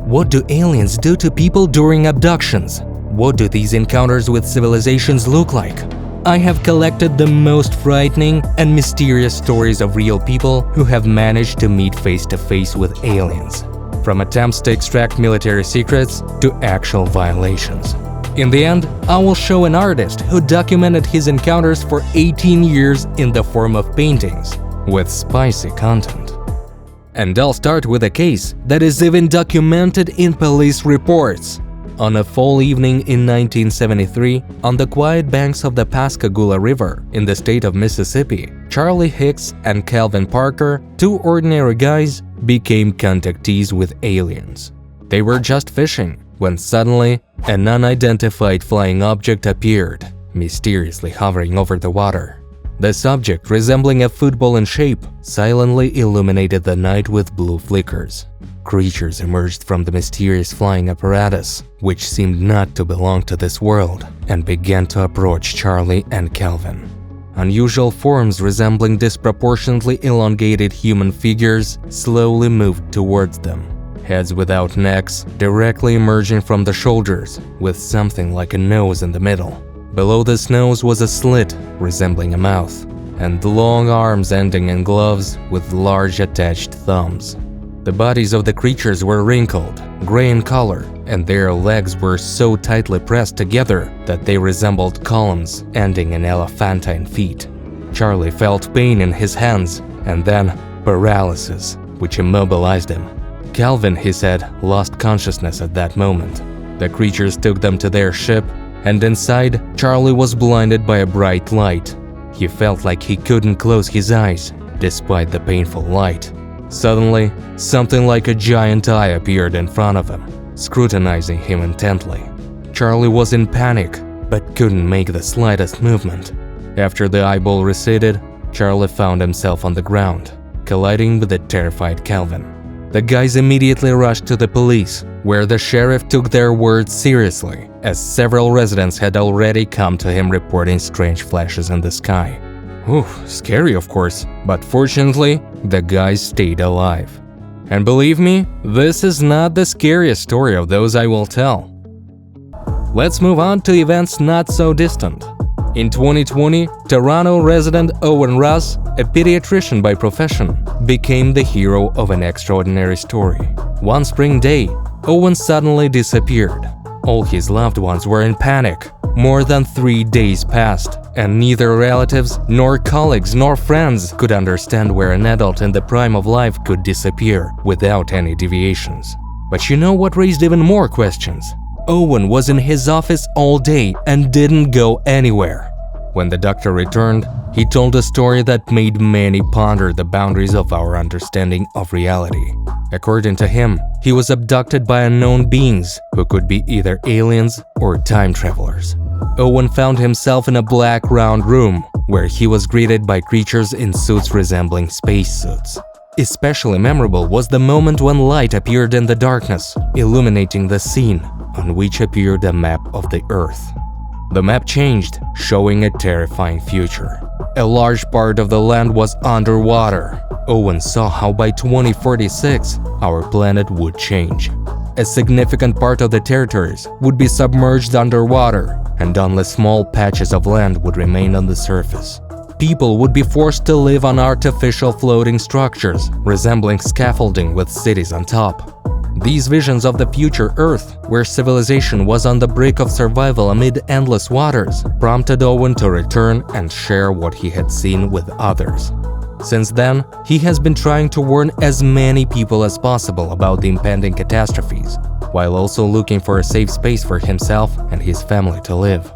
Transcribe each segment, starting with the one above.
What do aliens do to people during abductions? What do these encounters with civilizations look like? I have collected the most frightening and mysterious stories of real people who have managed to meet face-to-face with aliens, from attempts to extract military secrets to actual violations. In the end, I will show an artist who documented his encounters for 18 years in the form of paintings, with spicy content. And I'll start with a case that is even documented in police reports. On a fall evening in 1973, on the quiet banks of the Pascagoula River in the state of Mississippi, Charlie Hicks and Calvin Parker, two ordinary guys, became contactees with aliens. They were just fishing when suddenly an unidentified flying object appeared, mysteriously hovering over the water. The subject, resembling a football in shape, silently illuminated the night with blue flickers. Creatures emerged from the mysterious flying apparatus, which seemed not to belong to this world, and began to approach Charlie and Calvin. Unusual forms resembling disproportionately elongated human figures slowly moved towards them. Heads without necks directly emerging from the shoulders, with something like a nose in the middle. Below this nose was a slit resembling a mouth, and long arms ending in gloves with large attached thumbs. The bodies of the creatures were wrinkled, gray in color, and their legs were so tightly pressed together that they resembled columns ending in elephantine feet. Charlie felt pain in his hands and then paralysis, which immobilized him. Calvin, he said, lost consciousness at that moment. The creatures took them to their ship, and inside, Charlie was blinded by a bright light. He felt like he couldn't close his eyes, despite the painful light. Suddenly, something like a giant eye appeared in front of him, scrutinizing him intently. Charlie was in panic, but couldn't make the slightest movement. After the eyeball receded, Charlie found himself on the ground, colliding with the terrified Calvin. The guys immediately rushed to the police, where the sheriff took their words seriously, as several residents had already come to him reporting strange flashes in the sky. Scary of course, but fortunately, the guys stayed alive. And believe me, this is not the scariest story of those I will tell. Let's move on to events not so distant. In 2020, Toronto resident Owen Ross, a pediatrician by profession, became the hero of an extraordinary story. One spring day, Owen suddenly disappeared. All his loved ones were in panic. More than 3 days passed, and neither relatives, nor colleagues, nor friends could understand where an adult in the prime of life could disappear without any deviations. But you know what raised even more questions? Owen was in his office all day and didn't go anywhere. When the doctor returned, he told a story that made many ponder the boundaries of our understanding of reality. According to him, he was abducted by unknown beings who could be either aliens or time travelers. Owen found himself in a black round room where he was greeted by creatures in suits resembling spacesuits. Especially memorable was the moment when light appeared in the darkness, illuminating the scene, on which appeared a map of the Earth. The map changed, showing a terrifying future. A large part of the land was underwater. Owen saw how by 2046, our planet would change. A significant part of the territories would be submerged underwater, and only small patches of land would remain on the surface. People would be forced to live on artificial floating structures, resembling scaffolding with cities on top. These visions of the future Earth, where civilization was on the brink of survival amid endless waters, prompted Owen to return and share what he had seen with others. Since then, he has been trying to warn as many people as possible about the impending catastrophes, while also looking for a safe space for himself and his family to live.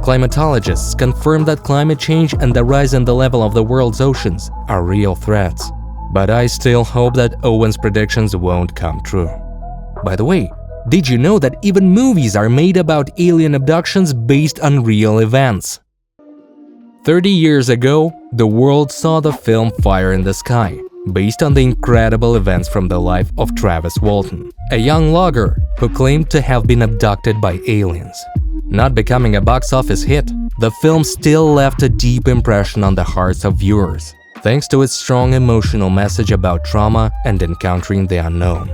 Climatologists confirm that climate change and the rise in the level of the world's oceans are real threats. But I still hope that Owen's predictions won't come true. By the way, did you know that even movies are made about alien abductions based on real events? 30 years ago, the world saw the film Fire in the Sky, based on the incredible events from the life of Travis Walton, a young logger who claimed to have been abducted by aliens. Not becoming a box office hit, the film still left a deep impression on the hearts of viewers, thanks to its strong emotional message about trauma and encountering the unknown.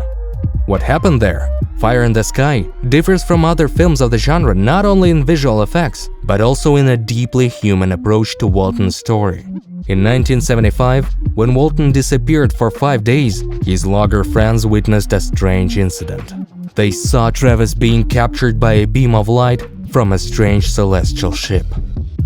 What happened there? Fire in the Sky differs from other films of the genre not only in visual effects, but also in a deeply human approach to Walton's story. In 1975, when Walton disappeared for 5 days, his logger friends witnessed a strange incident. They saw Travis being captured by a beam of light from a strange celestial ship.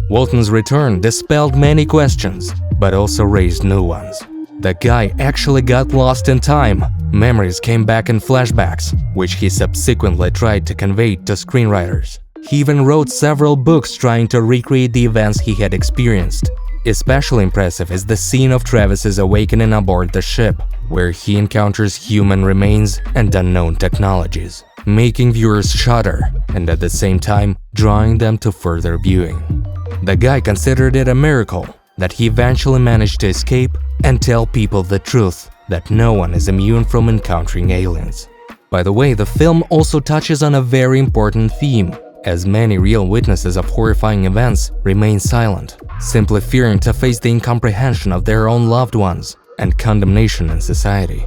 Walton's return dispelled many questions, but also raised new ones. The guy actually got lost in time. Memories came back in flashbacks, which he subsequently tried to convey to screenwriters. He even wrote several books trying to recreate the events he had experienced. Especially impressive is the scene of Travis's awakening aboard the ship, where he encounters human remains and unknown technologies, making viewers shudder and at the same time drawing them to further viewing. The guy considered it a miracle that he eventually managed to escape and tell people the truth that no one is immune from encountering aliens. By the way, the film also touches on a very important theme, as many real witnesses of horrifying events remain silent, simply fearing to face the incomprehension of their own loved ones and condemnation in society.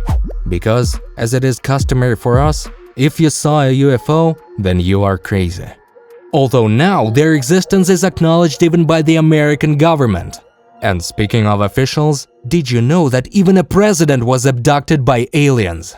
Because, as it is customary for us, if you saw a UFO, then you are crazy. Although now their existence is acknowledged even by the American government. And speaking of officials, did you know that even a president was abducted by aliens?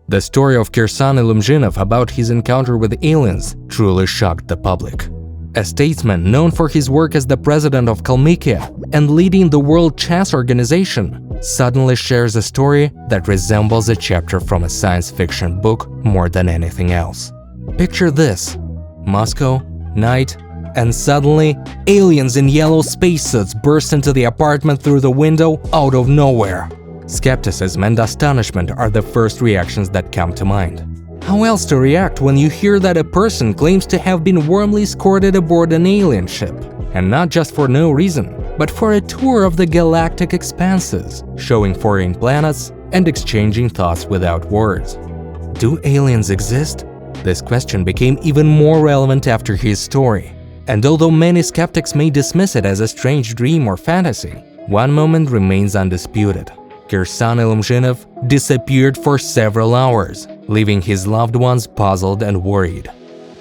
The story of Kirsan Nikolaevich about his encounter with aliens truly shocked the public. A statesman known for his work as the president of Kalmykia and leading the World Chess Organization suddenly shares a story that resembles a chapter from a science fiction book more than anything else. Picture this: Moscow, night, and suddenly, aliens in yellow spacesuits burst into the apartment through the window out of nowhere. Skepticism and astonishment are the first reactions that come to mind. How else to react when you hear that a person claims to have been warmly escorted aboard an alien ship? And not just for no reason, but for a tour of the galactic expanses, showing foreign planets and exchanging thoughts without words. Do aliens exist? This question became even more relevant after his story. And although many skeptics may dismiss it as a strange dream or fantasy, one moment remains undisputed. Kirsan Nikolaevich disappeared for several hours, leaving his loved ones puzzled and worried.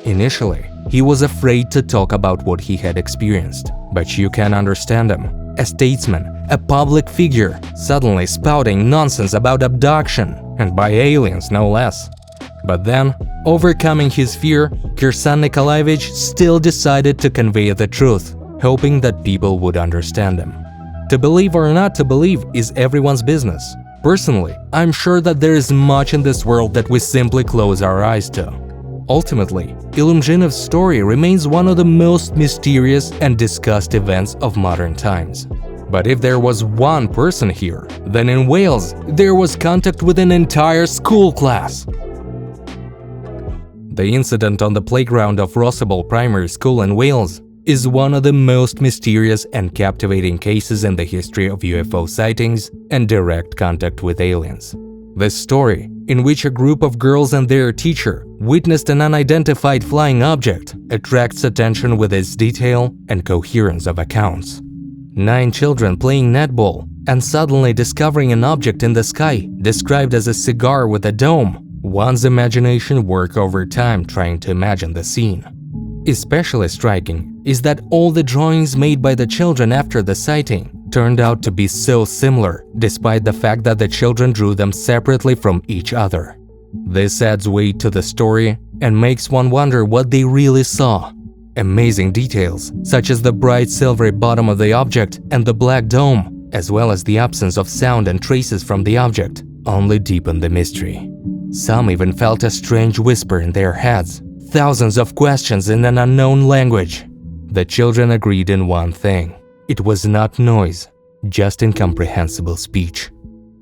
Initially, he was afraid to talk about what he had experienced, but you can understand him. A statesman, a public figure, suddenly spouting nonsense about abduction, and by aliens no less. But then, overcoming his fear, Kirsan Nikolaevich still decided to convey the truth, hoping that people would understand him. To believe or not to believe is everyone's business. Personally, I'm sure that there is much in this world that we simply close our eyes to. Ultimately, Nikolaevich's story remains one of the most mysterious and discussed events of modern times. But if there was one person here, then in Wales, there was contact with an entire school class. The incident on the playground of Rossable Primary School in Wales is one of the most mysterious and captivating cases in the history of UFO sightings and direct contact with aliens. This story, in which a group of girls and their teacher witnessed an unidentified flying object, attracts attention with its detail and coherence of accounts. 9 children playing netball and suddenly discovering an object in the sky described as a cigar with a dome. One's imagination works over time trying to imagine the scene. Especially striking is that all the drawings made by the children after the sighting turned out to be so similar, despite the fact that the children drew them separately from each other. This adds weight to the story and makes one wonder what they really saw. Amazing details, such as the bright silvery bottom of the object and the black dome, as well as the absence of sound and traces from the object, only deepen the mystery. Some even felt a strange whisper in their heads, thousands of questions in an unknown language. The children agreed in one thing: it was not noise, just incomprehensible speech.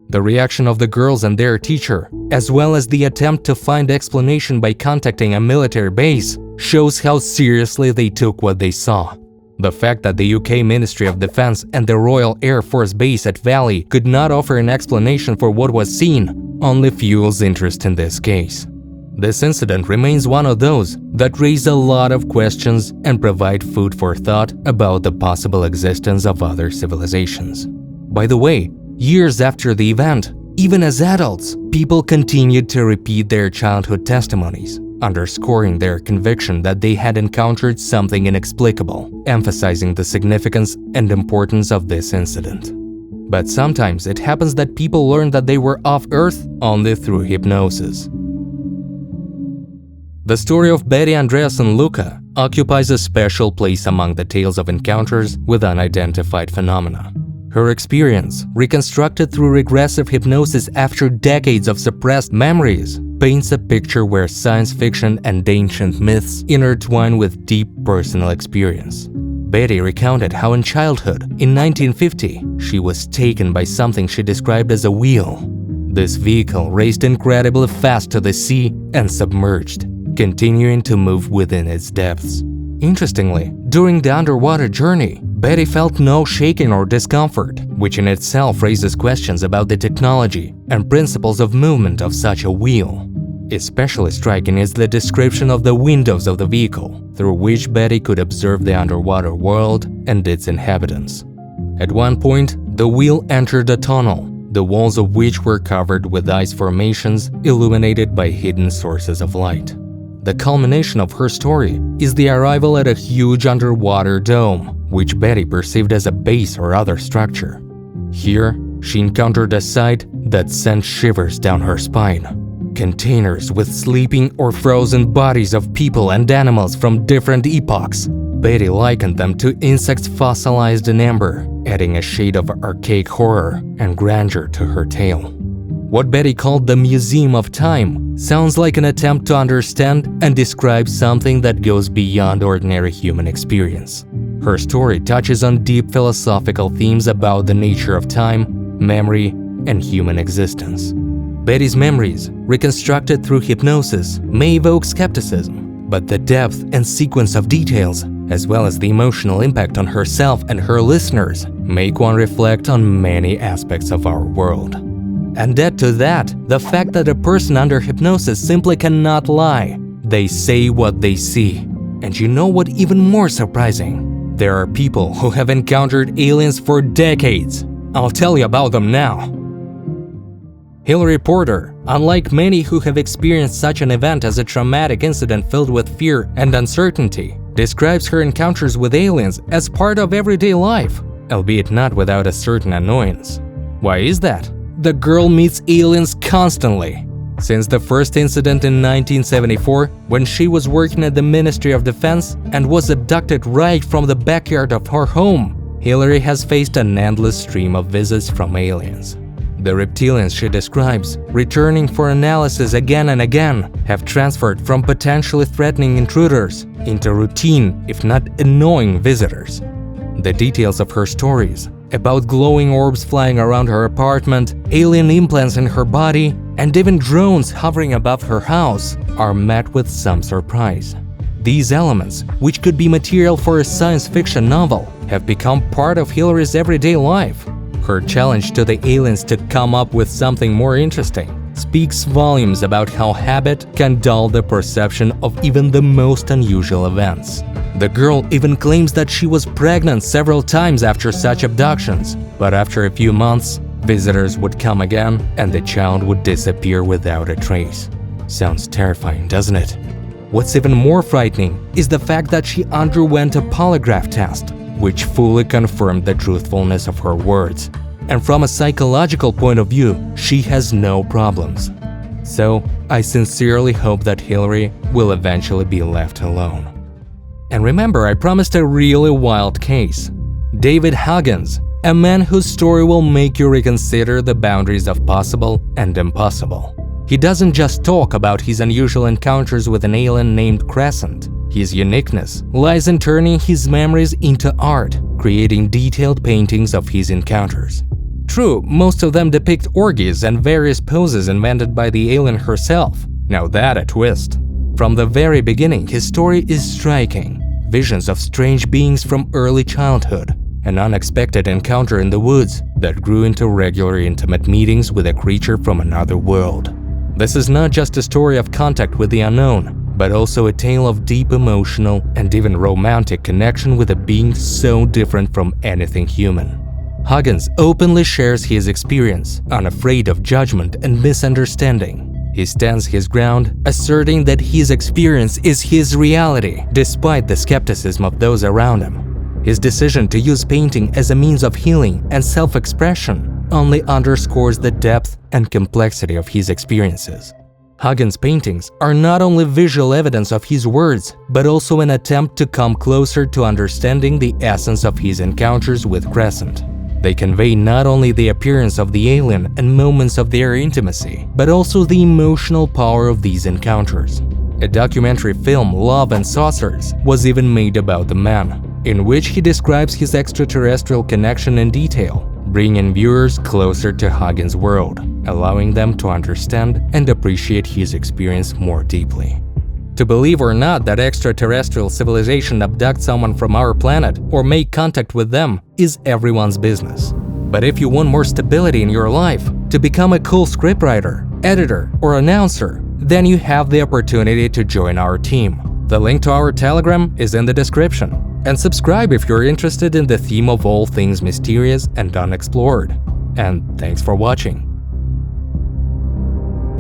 The reaction of the girls and their teacher, as well as the attempt to find explanation by contacting a military base, shows how seriously they took what they saw. The fact that the UK Ministry of Defence and the Royal Air Force Base at Valley could not offer an explanation for what was seen only fuels interest in this case. This incident remains one of those that raise a lot of questions and provide food for thought about the possible existence of other civilizations. By the way, years after the event, Even as adults, people continued to repeat their childhood testimonies, underscoring their conviction that they had encountered something inexplicable, emphasizing the significance and importance of this incident. But sometimes it happens that people learn that they were off Earth only through hypnosis. The story of Betty Andreasson Luca occupies a special place among the tales of encounters with unidentified phenomena. Her experience, reconstructed through regressive hypnosis after decades of suppressed memories, paints a picture where science fiction and ancient myths intertwine with deep personal experience. Betty recounted how in childhood, in 1950, she was taken by something she described as a wheel. This vehicle raced incredibly fast to the sea and submerged, continuing to move within its depths. Interestingly, during the underwater journey, Betty felt no shaking or discomfort, which in itself raises questions about the technology and principles of movement of such a wheel. Especially striking is the description of the windows of the vehicle, through which Betty could observe the underwater world and its inhabitants. At one point, the wheel entered a tunnel, the walls of which were covered with ice formations illuminated by hidden sources of light. The culmination of her story is the arrival at a huge underwater dome, which Betty perceived as a base or other structure. Here, she encountered a sight that sent shivers down her spine. Containers with sleeping or frozen bodies of people and animals from different epochs. Betty likened them to insects fossilized in amber, adding a shade of archaic horror and grandeur to her tale. What Betty called the Museum of Time sounds like an attempt to understand and describe something that goes beyond ordinary human experience. Her story touches on deep philosophical themes about the nature of time, memory, and human existence. Betty's memories, reconstructed through hypnosis, may evoke skepticism, but the depth and sequence of details, as well as the emotional impact on herself and her listeners, make one reflect on many aspects of our world. And add to that, the fact that a person under hypnosis simply cannot lie. They say what they see. And you know what even more surprising? There are people who have encountered aliens for decades. I'll tell you about them now. Hillary Porter, unlike many who have experienced such an event as a traumatic incident filled with fear and uncertainty, describes her encounters with aliens as part of everyday life, albeit not without a certain annoyance. Why is that? The girl meets aliens constantly. Since the first incident in 1974, when she was working at the Ministry of Defense and was abducted right from the backyard of her home, Hillary has faced an endless stream of visits from aliens. The reptilians she describes, returning for analysis again and again, have transferred from potentially threatening intruders into routine, if not annoying visitors. The details of her stories, about glowing orbs flying around her apartment, alien implants in her body, and even drones hovering above her house, are met with some surprise. These elements, which could be material for a science fiction novel, have become part of Hillary's everyday life. Her challenge to the aliens to come up with something more interesting speaks volumes about how habit can dull the perception of even the most unusual events. The girl even claims that she was pregnant several times after such abductions, but after a few months, visitors would come again and the child would disappear without a trace. Sounds terrifying, doesn't it? What's even more frightening is the fact that she underwent a polygraph test, which fully confirmed the truthfulness of her words. And from a psychological point of view, she has no problems. So, I sincerely hope that Hillary will eventually be left alone. And remember, I promised a really wild case. David Huggins, a man whose story will make you reconsider the boundaries of possible and impossible. He doesn't just talk about his unusual encounters with an alien named Crescent. His uniqueness lies in turning his memories into art, creating detailed paintings of his encounters. True, most of them depict orgies and various poses invented by the alien herself. Now that a twist. From the very beginning, his story is striking. Visions of strange beings from early childhood, an unexpected encounter in the woods that grew into regular intimate meetings with a creature from another world. This is not just a story of contact with the unknown, but also a tale of deep emotional and even romantic connection with a being so different from anything human. Huggins openly shares his experience, unafraid of judgment and misunderstanding. He stands his ground, asserting that his experience is his reality, despite the skepticism of those around him. His decision to use painting as a means of healing and self-expression only underscores the depth and complexity of his experiences. Huggins' paintings are not only visual evidence of his words, but also an attempt to come closer to understanding the essence of his encounters with Crescent. They convey not only the appearance of the alien and moments of their intimacy, but also the emotional power of these encounters. A documentary film, Love and Saucers, was even made about the man, in which he describes his extraterrestrial connection in detail, bringing viewers closer to Huggins' world, allowing them to understand and appreciate his experience more deeply. To believe or not that extraterrestrial civilization abduct someone from our planet or make contact with them is everyone's business. But if you want more stability in your life, to become a cool scriptwriter, editor, or announcer, then you have the opportunity to join our team. The link to our Telegram is in the description. And subscribe if you're interested in the theme of all things mysterious and unexplored. And thanks for watching.